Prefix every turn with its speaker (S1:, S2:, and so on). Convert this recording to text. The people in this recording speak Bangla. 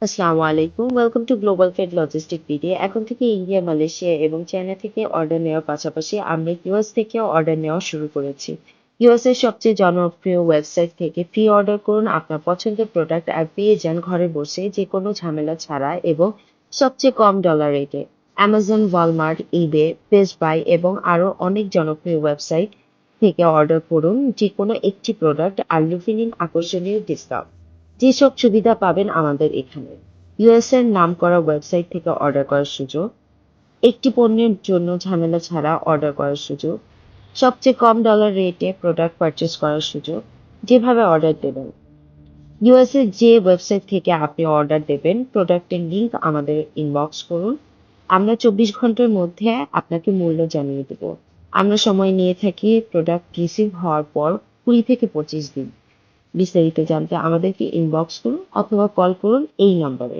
S1: আসসালামু আলাইকুম। Welcome to global fed logistic BD. এখন থেকে ইন্ডিয়া, মালয়েশিয়া এবং চায়না থেকে অর্ডার নেওয়ার পাশাপাশি আমরা ইউএস থেকেও অর্ডার নেওয়া শুরু করেছি। ইউএস এর সবচেয়ে জনপ্রিয় ওয়েবসাইট থেকে প্রি অর্ডার করুন আপনার পছন্দের প্রোডাক্ট আর পেয়ে যান ঘরে বসে যে কোনো ঝামেলা ছাড়া এবং সবচেয়ে কম ডলার রেটে। Amazon, Walmart, eBay, Best Buy এবং আরও অনেক জনপ্রিয় ওয়েবসাইট থেকে অর্ডার করুন যে কোনো একটি প্রোডাক্ট আর লুফে নিন আকর্ষণীয় ডিসকাউন্ট। যেসব সুবিধা পাবেন আমাদের এখানে: ইউএস এর নামকরা ওয়েবসাইট থেকে অর্ডার করার সুযোগ, একটি পণ্যের জন্য ঝামেলা ছাড়া অর্ডার করার সুযোগ, সবচেয়ে কম ডলার রেটে প্রোডাক্ট পারচেস করার সুযোগ। যেভাবে অর্ডার দেবেন, ইউএস এর যে ওয়েবসাইট থেকে আপনি অর্ডার দেবেন প্রোডাক্টের লিংক আমাদের ইনবক্স করুন। আমরা 24 ঘন্টার মধ্যে আপনাকে মূল্য জানিয়ে দেব। আমরা সময় নিয়ে থাকি প্রোডাক্ট রিসিভ হওয়ার পর 20 থেকে 25 দিন। বিস্তারিত জানতে আমাদেরকে ইনবক্স করুন অথবা কল করুন এই নম্বরে।